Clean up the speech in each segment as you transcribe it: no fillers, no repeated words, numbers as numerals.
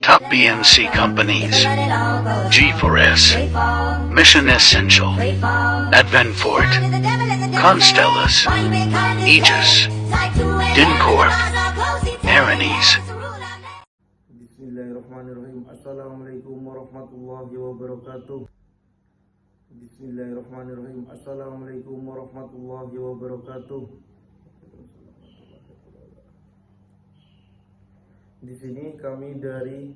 Top BNC companies: G4S, Mission Essential, Adventfort, Constellas, Aegis, Dincorp, Aranes. Bismillahirrahmanirrahim. Assalamualaikum warahmatullahi wabarakatuh. Bismillahirrahmanirrahim. Assalamualaikum warahmatullahi wabarakatuh. Di sini kami dari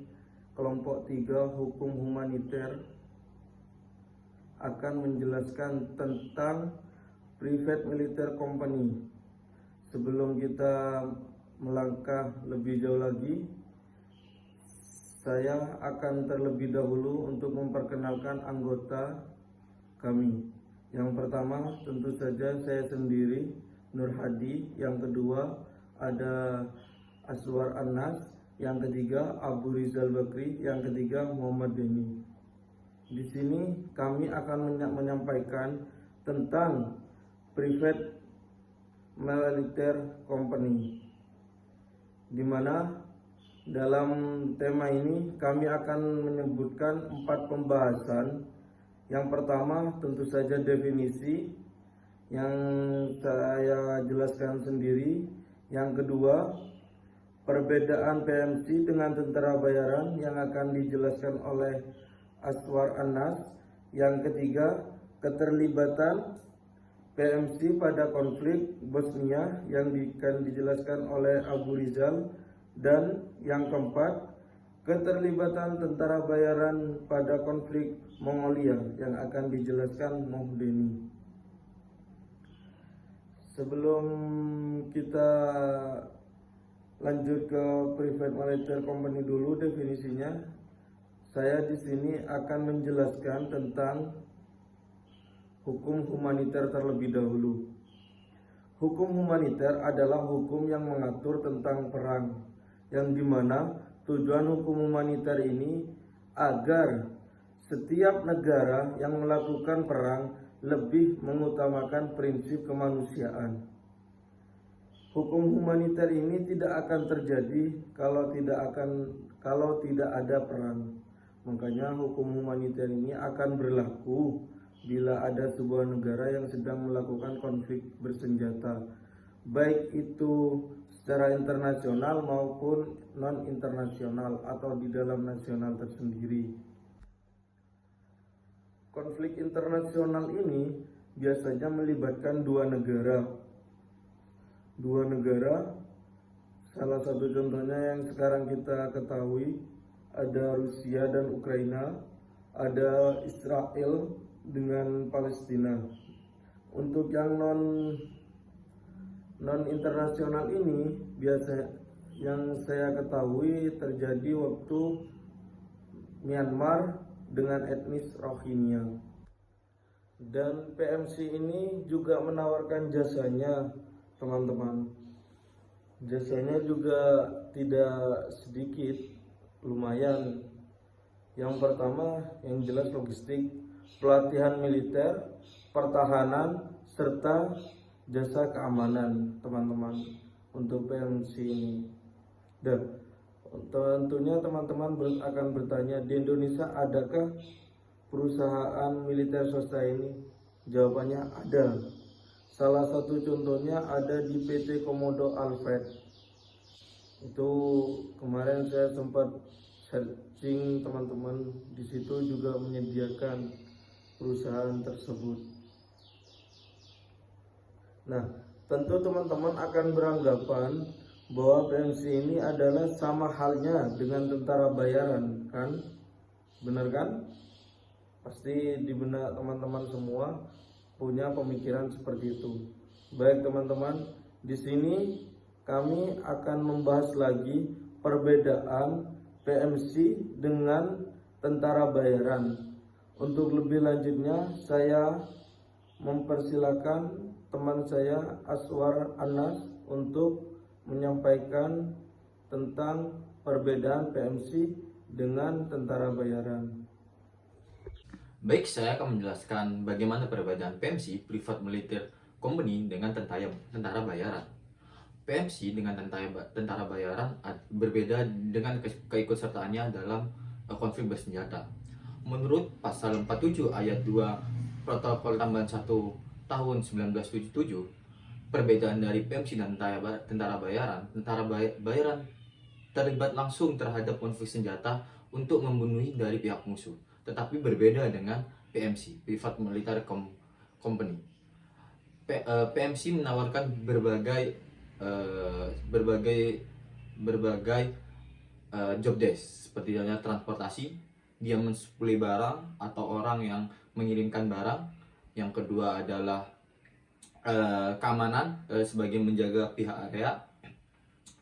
kelompok 3 hukum humaniter akan menjelaskan tentang private military company. Sebelum kita melangkah lebih jauh lagi, saya akan terlebih dahulu untuk memperkenalkan anggota kami. Yang pertama tentu saja saya sendiri, Nur Hadi. Yang kedua ada Aswar Anas. Yang ketiga Abu Rizal Bakri. Yang ketiga Muhammad Deni. Di sini kami akan menyampaikan tentang private military company, di mana dalam tema ini kami akan menyebutkan 4 pembahasan. Yang pertama tentu saja definisi yang saya jelaskan sendiri. Yang kedua, perbedaan PMC dengan tentara bayaran yang akan dijelaskan oleh Aswar Anas. Yang ketiga, keterlibatan PMC pada konflik Bosnia yang akan dijelaskan oleh Abu Rizal. Dan yang keempat, keterlibatan tentara bayaran pada konflik Mongolia yang akan dijelaskan Muhdeni. Sebelum kita lanjut ke private military company dulu definisinya, saya di sini akan menjelaskan tentang hukum humaniter terlebih dahulu. Hukum humaniter adalah hukum yang mengatur tentang perang, yang dimana tujuan hukum humaniter ini agar setiap negara yang melakukan perang lebih mengutamakan prinsip kemanusiaan. Hukum humaniter ini tidak akan terjadi kalau tidak ada perang. Makanya hukum humaniter ini akan berlaku bila ada sebuah negara yang sedang melakukan konflik bersenjata, baik itu secara internasional maupun non internasional atau di dalam nasional tersendiri. Konflik internasional ini biasanya melibatkan dua negara. Salah satu contohnya yang sekarang kita ketahui ada Rusia dan Ukraina, ada Israel dengan Palestina. Untuk yang non internasional ini biasa yang saya ketahui terjadi waktu Myanmar dengan etnis Rohingya. Dan PMC ini juga menawarkan jasanya, teman-teman. Jasanya juga tidak sedikit, lumayan. Yang pertama yang jelas logistik, pelatihan militer, pertahanan, serta jasa keamanan, teman-teman, untuk PMC ini. Dan tentunya teman-teman akan bertanya, di Indonesia adakah perusahaan militer swasta ini? Jawabannya ada. Salah satu contohnya ada di PT Komodo Alfred. Itu kemarin saya sempat searching, teman-teman, di situ juga menyediakan perusahaan tersebut. Nah, tentu teman-teman akan beranggapan bahwa PMC ini adalah sama halnya dengan tentara bayaran, kan? Benar kan? Pasti di benak teman-teman semua punya pemikiran seperti itu. Baik teman-teman, di sini kami akan membahas lagi perbedaan PMC dengan tentara bayaran. Untuk lebih lanjutnya saya mempersilakan teman saya Aswar Anas untuk menyampaikan tentang perbedaan PMC dengan tentara bayaran. Baik, saya akan menjelaskan bagaimana perbedaan PMC, Private Military Company, dengan tentara bayaran. PMC dengan tentara bayaran berbeda dengan keikutsertaannya dalam konflik bersenjata. Menurut pasal 47 ayat 2 Protokol Tambahan 1 tahun 1977, perbedaan dari PMC dan tentara bayaran terlibat langsung terhadap konflik senjata untuk membunuhi dari pihak musuh, tetapi berbeda dengan PMC, Private Military Company. PMC menawarkan berbagai job desk, seperti halnya transportasi, dia mensuplai barang atau orang yang mengirimkan barang. Yang kedua adalah keamanan sebagai menjaga pihak area.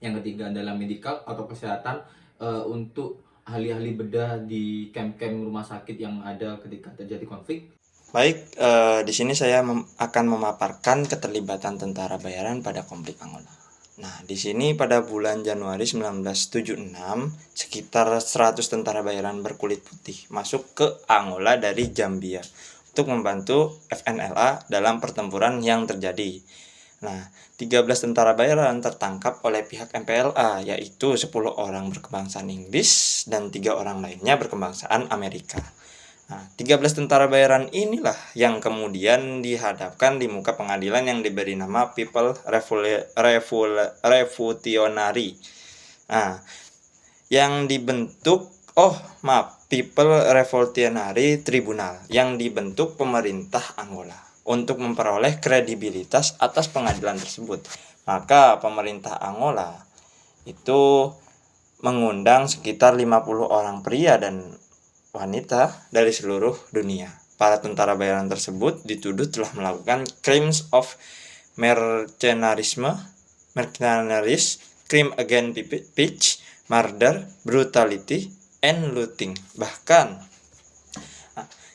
Yang ketiga adalah medical atau kesehatan untuk ahli-ahli bedah di camp-camp rumah sakit yang ada ketika terjadi konflik. Baik, di sini saya akan memaparkan keterlibatan tentara bayaran pada konflik Angola. Nah, di sini pada bulan Januari 1976, sekitar 100 tentara bayaran berkulit putih masuk ke Angola dari Zambia untuk membantu FNLA dalam pertempuran yang terjadi. Nah, 13 tentara bayaran tertangkap oleh pihak MPLA, yaitu 10 orang berkebangsaan Inggris dan 3 orang lainnya berkebangsaan Amerika. Nah, 13 tentara bayaran inilah yang kemudian dihadapkan di muka pengadilan yang diberi nama People Revolutionary. Nah, yang dibentuk People Revolutionary Tribunal yang dibentuk pemerintah Angola untuk memperoleh kredibilitas atas pengadilan tersebut. Maka pemerintah Angola itu mengundang sekitar 50 orang pria dan wanita dari seluruh dunia. Para tentara bayaran tersebut dituduh telah melakukan crimes of mercenarism, crime against peace, murder, brutality, and looting. Bahkan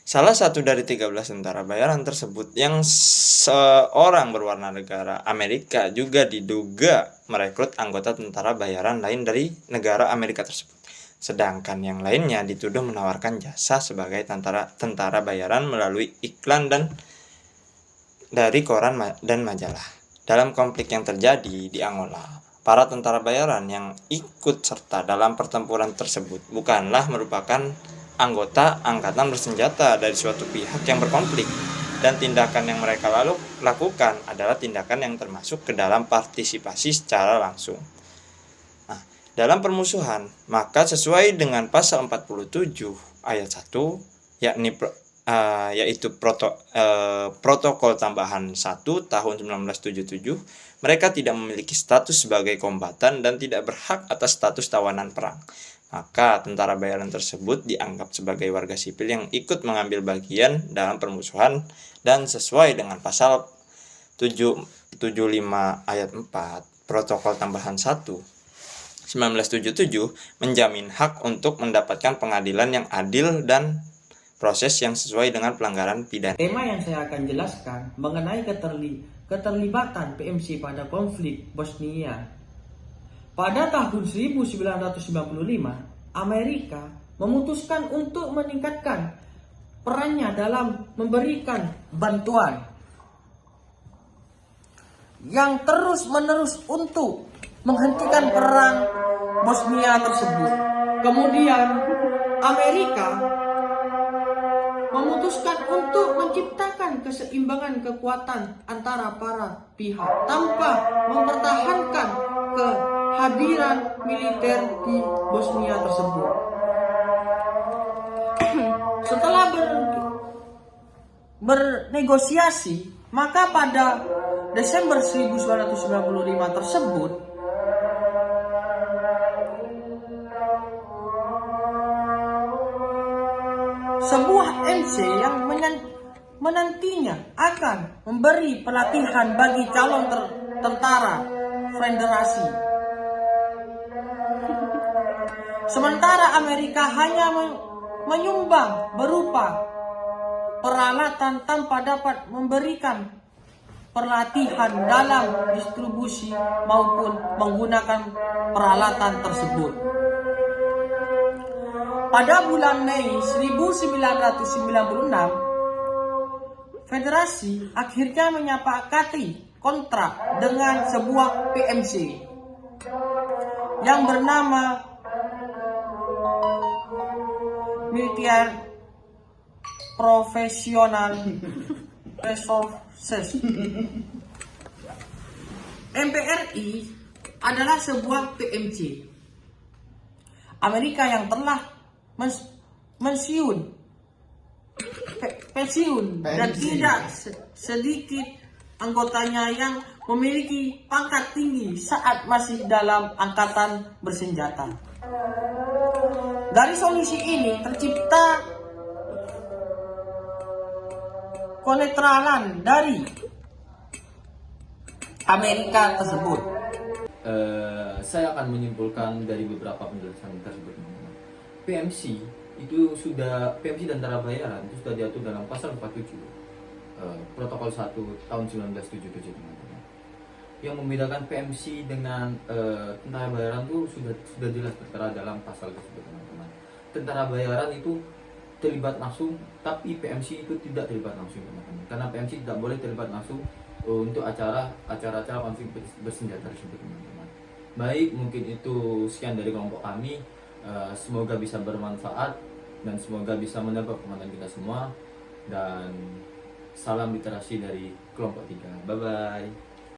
salah satu dari 13 tentara bayaran tersebut yang seorang berwarna negara Amerika juga diduga merekrut anggota tentara bayaran lain dari negara Amerika tersebut. Sedangkan yang lainnya dituduh menawarkan jasa sebagai tentara bayaran melalui iklan dan dari koran dan majalah. Dalam konflik yang terjadi di Angola, para tentara bayaran yang ikut serta dalam pertempuran tersebut bukanlah merupakan anggota angkatan bersenjata dari suatu pihak yang berkonflik, dan tindakan yang mereka lakukan adalah tindakan yang termasuk ke dalam partisipasi secara langsung. Nah, dalam permusuhan, maka sesuai dengan pasal 47 ayat 1, yaitu Protokol Tambahan 1 tahun 1977, mereka tidak memiliki status sebagai kombatan dan tidak berhak atas status tawanan perang. Maka tentara bayaran tersebut dianggap sebagai warga sipil yang ikut mengambil bagian dalam permusuhan, dan sesuai dengan pasal 775 ayat 4 Protokol Tambahan 1 1977 menjamin hak untuk mendapatkan pengadilan yang adil dan proses yang sesuai dengan pelanggaran pidana. Tema yang saya akan jelaskan mengenai keterlibatan PMC pada konflik Bosnia. Pada tahun 1995, Amerika memutuskan untuk meningkatkan perannya dalam memberikan bantuan yang terus-menerus untuk menghentikan perang Bosnia tersebut. Kemudian Amerika memutuskan untuk menciptakan keseimbangan kekuatan antara para pihak tanpa mempertahankan kehadiran militer di Bosnia tersebut. Setelah bernegosiasi, maka pada Desember 1995 tersebut sebuah MC yang menantinya akan memberi pelatihan bagi calon tentara federasi. Sementara Amerika hanya menyumbang berupa peralatan tanpa dapat memberikan pelatihan dalam distribusi maupun menggunakan peralatan tersebut. Pada bulan Mei 1996, Federasi akhirnya menyepakati kontrak dengan sebuah PMC yang bernama Military Professional Resources. MPRI adalah sebuah PMC Amerika yang telah pensiun dan tidak sedikit anggotanya yang memiliki pangkat tinggi saat masih dalam angkatan bersenjata. Dari solusi ini tercipta konetralan dari Amerika tersebut. Saya akan menyimpulkan dari beberapa penjelasan tersebut, teman-teman. PMC dan tentara bayaran itu sudah diatur dalam pasal 47 Protokol 1 tahun 1977, teman-teman. Yang membedakan PMC dengan tentara bayaran itu sudah jelas tertera dalam pasal tersebut, teman-teman. Tentara bayaran itu terlibat langsung, tapi PMC itu tidak terlibat langsung, teman-teman. Karena PMC tidak boleh terlibat langsung untuk acara-acara konflik bersenjata tersebut, teman-teman. Baik, mungkin itu sekian dari kelompok kami. Semoga bisa bermanfaat dan semoga bisa menambah pemahaman kita semua. Dan salam literasi dari kelompok 3. Bye bye.